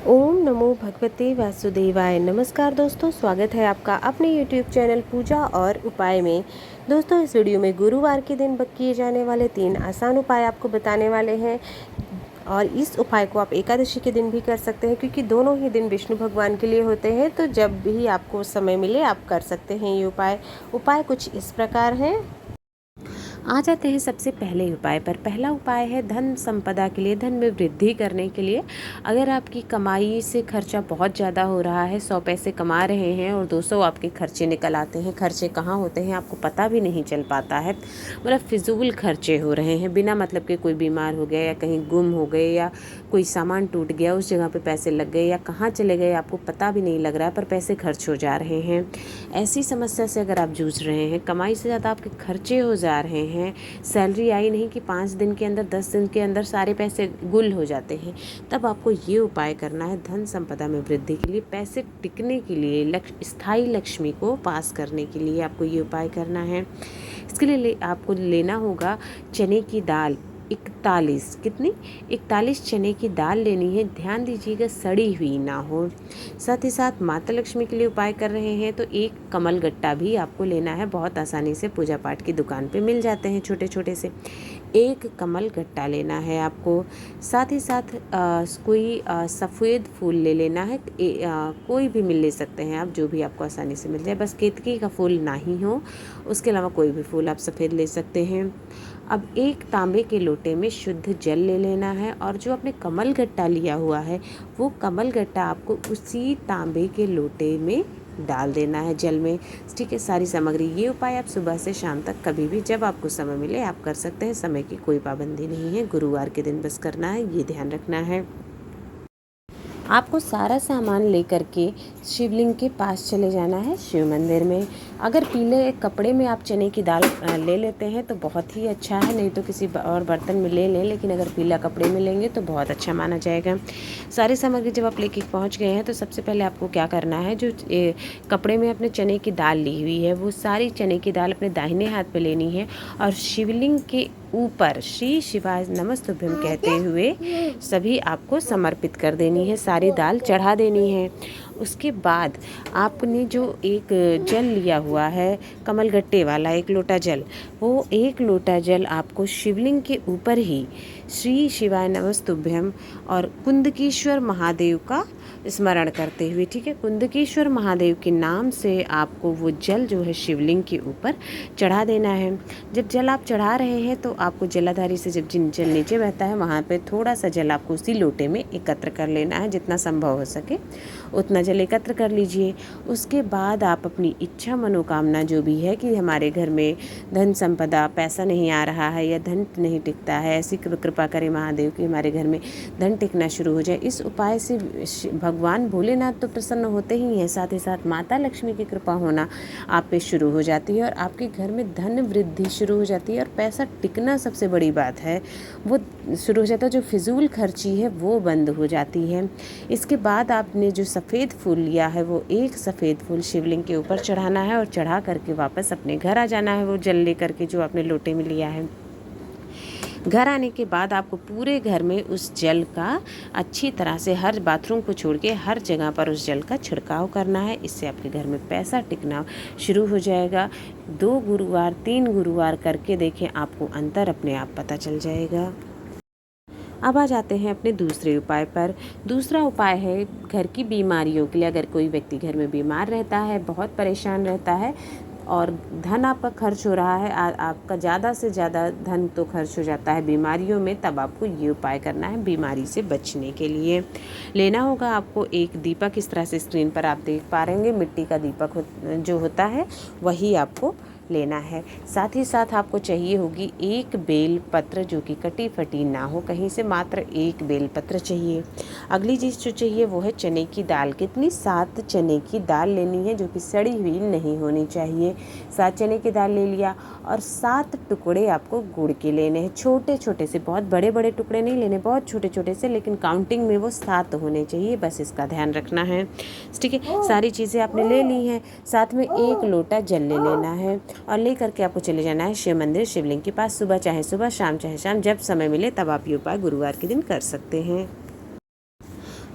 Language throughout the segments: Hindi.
ओम नमो भगवते वासुदेवाय। नमस्कार दोस्तों, स्वागत है आपका अपने YouTube चैनल पूजा और उपाय में। दोस्तों, इस वीडियो में गुरुवार के दिन किए जाने वाले 3 आसान उपाय आपको बताने वाले हैं और इस उपाय को आप एकादशी के दिन भी कर सकते हैं, क्योंकि दोनों ही दिन विष्णु भगवान के लिए होते हैं। तो जब भी आपको समय मिले आप कर सकते हैं ये उपाय कुछ इस प्रकार हैं। आ जाते हैं सबसे पहले उपाय पर। पहला उपाय है धन संपदा के लिए, धन में वृद्धि करने के लिए। अगर आपकी कमाई से खर्चा बहुत ज़्यादा हो रहा है, 100 पैसे कमा रहे हैं और 200 आपके खर्चे निकल आते हैं, खर्चे कहाँ होते हैं आपको पता भी नहीं चल पाता है, मतलब फिजूल खर्चे हो रहे हैं बिना मतलब के। कोई बीमार हो गया या कहीं गुम हो गए या कोई सामान टूट गया, उस जगह पे पैसे लग गए या कहाँ चले गए आपको पता भी नहीं लग रहा है, पर पैसे खर्च हो जा रहे हैं। ऐसी समस्या से अगर आप जूझ रहे हैं, कमाई से ज़्यादा आपके खर्चे हो जा रहे हैं, सैलरी आई नहीं कि 5 दिन के अंदर 10 दिन के अंदर सारे पैसे गुल हो जाते हैं, तब आपको ये उपाय करना है। धन संपदा में वृद्धि के लिए, पैसे टिकने के लिए, स्थायी लक्ष्मी को पास करने के लिए आपको ये उपाय करना है। इसके लिए आपको लेना होगा चने की दाल। 41 चने की दाल लेनी है। ध्यान दीजिएगा सड़ी हुई ना हो। साथ ही साथ माता लक्ष्मी के लिए उपाय कर रहे हैं तो एक कमल गट्टा भी आपको लेना है। बहुत आसानी से पूजा पाठ की दुकान पे मिल जाते हैं छोटे छोटे से। एक कमल गट्टा लेना है आपको। साथ ही साथ कोई सफ़ेद फूल ले लेना है। कोई भी ले सकते हैं आप, जो भी आपको आसानी से मिल जाए, बस केतकी का फूल ना ही हो, उसके अलावा कोई भी फूल आप सफ़ेद ले सकते हैं। अब एक तांबे के लोटे में शुद्ध जल ले लेना है और जो आपने कमल गट्टा लिया हुआ है वो कमल गट्टा आपको उसी तांबे के लोटे में डाल देना है, जल में। ठीक है, सारी सामग्री। ये उपाय आप सुबह से शाम तक कभी भी जब आपको समय मिले आप कर सकते हैं। समय की कोई पाबंदी नहीं है, गुरुवार के दिन बस करना है, ये ध्यान रखना है। आपको सारा सामान लेकर के शिवलिंग के पास चले जाना है, शिव मंदिर में। अगर पीले कपड़े में आप चने की दाल ले लेते हैं तो बहुत ही अच्छा है, नहीं तो किसी और बर्तन में ले लें, लेकिन अगर पीला कपड़े में लेंगे तो बहुत अच्छा माना जाएगा। सारी सामग्री जब आप लेके पहुंच गए हैं तो सबसे पहले आपको क्या करना है, जो कपड़े में अपने चने की दाल ली हुई है वो सारी चने की दाल अपने दाहिने हाथ पे लेनी है और शिवलिंग के ऊपर श्री शिवाय नमस्तुभ्यम कहते हुए सभी आपको समर्पित कर देनी है, सारी दाल चढ़ा देनी है। उसके बाद आपने जो एक जल लिया हुआ है कमल गट्टे वाला, 1 लोटा जल, वो 1 लोटा जल आपको शिवलिंग के ऊपर ही श्री शिवाय नमस्तुभ्यम और कुंदकेश्वर महादेव का स्मरण करते हुए, ठीक है, कुंदकेश्वर महादेव के नाम से आपको वो जल जो है शिवलिंग के ऊपर चढ़ा देना है। जब जल आप चढ़ा रहे हैं तो आपको जलाधारी से जब जल नीचे बहता है वहाँ पे थोड़ा सा जल आपको उसी लोटे में एकत्र कर लेना है, जितना संभव हो सके उतना जल एकत्र कर लीजिए। उसके बाद आप अपनी इच्छा मनोकामना जो भी है कि हमारे घर में धन संपदा, पैसा नहीं आ रहा है या धन नहीं टिकता है, ऐसी कृपा करें महादेव कि हमारे घर में धन टिकना शुरू हो जाए। इस उपाय से भगवान भोलेनाथ तो प्रसन्न होते ही हैं, साथ ही साथ माता लक्ष्मी की कृपा होना आप पे शुरू हो जाती है और आपके घर में धन वृद्धि शुरू हो जाती है और पैसा टिकना सबसे बड़ी बात है, वो शुरू हो जाता है। जो फिजूल खर्ची है वो बंद हो जाती है। इसके बाद आपने जो सफ़ेद फूल लिया है वो एक सफ़ेद फूल शिवलिंग के ऊपर चढ़ाना है और चढ़ा करके वापस अपने घर आ जाना है, वो जल ले करके जो आपने लोटे में लिया है। घर आने के बाद आपको पूरे घर में उस जल का अच्छी तरह से हर बाथरूम को छोड़ के हर जगह पर उस जल का छिड़काव करना है। इससे आपके घर में पैसा टिकना शुरू हो जाएगा। 2 गुरुवार 3 गुरुवार करके देखें, आपको अंतर अपने आप पता चल जाएगा। अब आ जाते हैं अपने दूसरे उपाय पर। दूसरा उपाय है घर की बीमारियों के लिए। अगर कोई व्यक्ति घर में बीमार रहता है, बहुत परेशान रहता है और धन आपका खर्च हो रहा है, आपका ज़्यादा से ज़्यादा धन तो खर्च हो जाता है बीमारियों में, तब आपको ये उपाय करना है बीमारी से बचने के लिए। लेना होगा आपको एक दीपक, इस तरह से स्क्रीन पर आप देख पा रहे हैं, मिट्टी का दीपक जो होता है वही आपको लेना है। साथ ही साथ आपको चाहिए होगी 1 बेल पत्र जो कि कटी फटी ना हो कहीं से, मात्र 1 बेल पत्र चाहिए। अगली चीज़ जो चाहिए वो है चने की दाल। कितनी? 7 चने की दाल लेनी है, जो कि सड़ी हुई नहीं होनी चाहिए। 7 चने की दाल ले लिया और 7 टुकड़े आपको गुड़ के लेने हैं, छोटे छोटे से, बहुत बड़े बड़े टुकड़े नहीं लेने, बहुत छोटे छोटे से, लेकिन काउंटिंग में वो 7 होने चाहिए, बस इसका ध्यान रखना है। ठीक है, सारी चीज़ें आपने ले ली हैं। साथ में 1 लोटा जल ले लेना है और ले करके आपको चले जाना है शिव मंदिर, शिवलिंग के पास। सुबह चाहे सुबह, शाम चाहे शाम, जब समय मिले तब आप ये उपाय गुरुवार के दिन कर सकते हैं।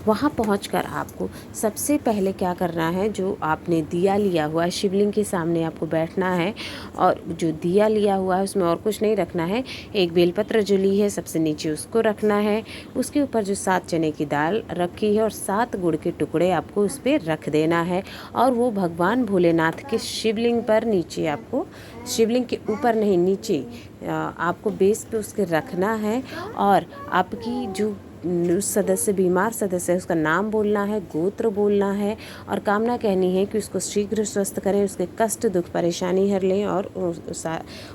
वहाँ पहुंचकर आपको सबसे पहले क्या करना है, जो आपने दिया लिया हुआ है शिवलिंग के सामने आपको बैठना है और जो दिया लिया हुआ है उसमें और कुछ नहीं रखना है। एक बेलपत्र जो ली है सबसे नीचे उसको रखना है, उसके ऊपर जो 7 चने की दाल रखी है और 7 गुड़ के टुकड़े आपको उस पर रख देना है और वो भगवान भोलेनाथ के शिवलिंग पर नीचे आपको, शिवलिंग के ऊपर नहीं नीचे आपको बेस पे उसके रखना है और आपकी जो उस सदस्य, बीमार सदस्य है उसका नाम बोलना है, गोत्र बोलना है और कामना कहनी है कि उसको शीघ्र स्वस्थ करें, उसके कष्ट दुख परेशानी हर लें और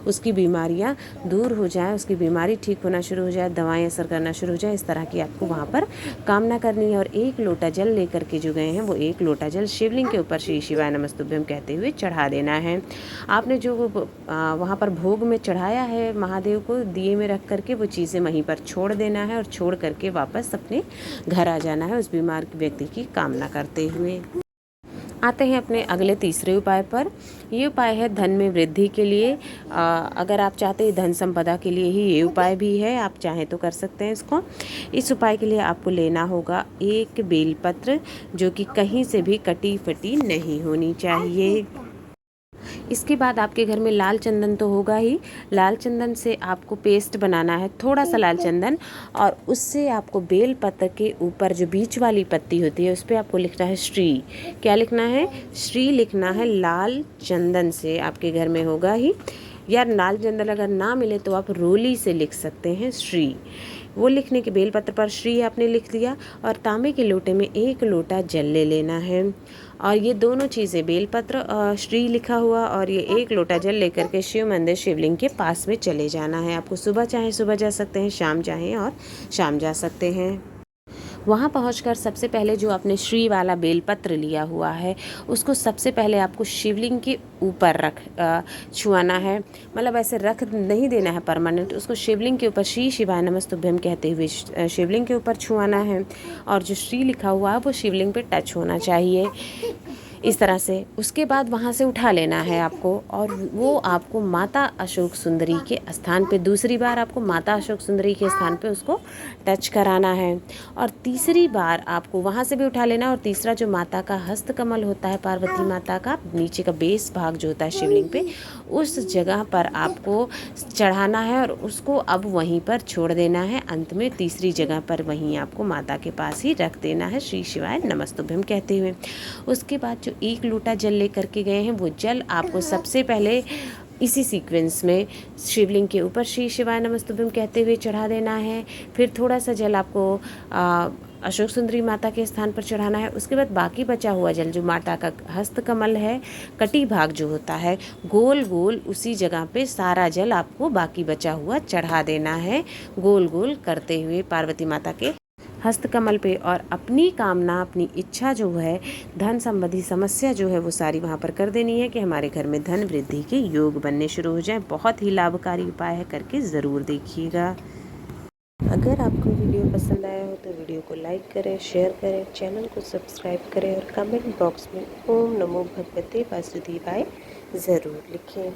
उसकी बीमारियां दूर हो जाए, उसकी बीमारी ठीक होना शुरू हो जाए, दवाएं असर करना शुरू हो जाए। इस तरह की आपको वहाँ पर कामना करनी है और 1 लोटा जल लेकर के जो गए हैं वो 1 लोटा जल शिवलिंग के ऊपर श्री शिवाय नमस्तुभ्यम कहते हुए चढ़ा देना है। आपने जो वहाँ पर भोग में चढ़ाया है महादेव को दिए में रख करके वो चीज़ें वहीं पर छोड़ देना है और छोड़ करके वापस अपने घर आ जाना है उस बीमार व्यक्ति की कामना करते हुए। आते हैं अपने अगले तीसरे उपाय पर। ये उपाय है धन में वृद्धि के लिए। अगर आप चाहते हैं धन संपदा के लिए ही ये उपाय भी है, आप चाहें तो कर सकते हैं इसको। इस उपाय के लिए आपको लेना होगा 1 बेलपत्र जो कि कहीं से भी कटी फटी नहीं होनी चाहिए। इसके बाद आपके घर में लाल चंदन तो होगा ही, लाल चंदन से आपको पेस्ट बनाना है, थोड़ा सा लाल चंदन, और उससे आपको बेल पत्र के ऊपर जो बीच वाली पत्ती होती है उस पर आपको लिखना है श्री। क्या लिखना है? श्री लिखना है लाल चंदन से। आपके घर में होगा ही, या लाल चंदन अगर ना मिले तो आप रोली से लिख सकते हैं श्री। वो लिखने के बेलपत्र पर श्री आपने लिख दिया और तांबे के लोटे में 1 लोटा जल ले लेना है और ये दोनों चीज़ें बेलपत्र श्री लिखा हुआ और ये 1 लोटा जल लेकर के शिव मंदिर शिवलिंग के पास में चले जाना है। आपको सुबह चाहे सुबह जा सकते हैं, शाम चाहें और शाम जा सकते हैं। वहाँ पहुंचकर सबसे पहले जो आपने श्री वाला बेलपत्र लिया हुआ है उसको सबसे पहले आपको शिवलिंग के ऊपर छुआना है, मतलब ऐसे रख नहीं देना है परमानेंट, उसको शिवलिंग के ऊपर श्री शिवाय नमस्तुभ्यम कहते हुए शिवलिंग के ऊपर छुआना है और जो श्री लिखा हुआ है वो शिवलिंग पे टच होना चाहिए इस तरह से। उसके बाद वहाँ से उठा लेना है आपको और वो आपको माता अशोक सुंदरी के स्थान पे, दूसरी बार आपको माता अशोक सुंदरी के स्थान पे उसको टच कराना है और तीसरी बार आपको वहाँ से भी उठा लेना और तीसरा जो माता का हस्त कमल होता है, पार्वती माता का नीचे का बेस भाग जो होता है शिवलिंग पे, उस जगह पर आपको चढ़ाना है और उसको अब वहीं पर छोड़ देना है। अंत में तीसरी जगह पर वहीं आपको माता के पास ही रख देना है श्री शिवाय नमस्तुभ्यम कहते हुए। उसके बाद जो 1 लोटा जल लेकर के गए हैं वो जल आपको सबसे पहले इसी सीक्वेंस में शिवलिंग के ऊपर श्री शिवाय नमस्तुभ्यम कहते हुए चढ़ा देना है। फिर थोड़ा सा जल आपको अशोक सुंदरी माता के स्थान पर चढ़ाना है। उसके बाद बाकी बचा हुआ जल जो माता का हस्त कमल है, कटी भाग जो होता है, गोल गोल उसी जगह पे सारा जल आपको बाकी बचा हुआ चढ़ा देना है, गोल गोल करते हुए पार्वती माता के हस्त कमल पे। और अपनी कामना, अपनी इच्छा जो है, धन संबंधी समस्या जो है वो सारी वहाँ पर कर देनी है कि हमारे घर में धन वृद्धि के योग बनने शुरू हो जाए। बहुत ही लाभकारी उपाय है, करके ज़रूर देखिएगा। अगर आपको वीडियो पसंद आया हो तो वीडियो को लाइक करें, शेयर करें, चैनल को सब्सक्राइब करें और कमेंट बॉक्स में ओम नमो भगवते वासुदेवाय ज़रूर लिखें।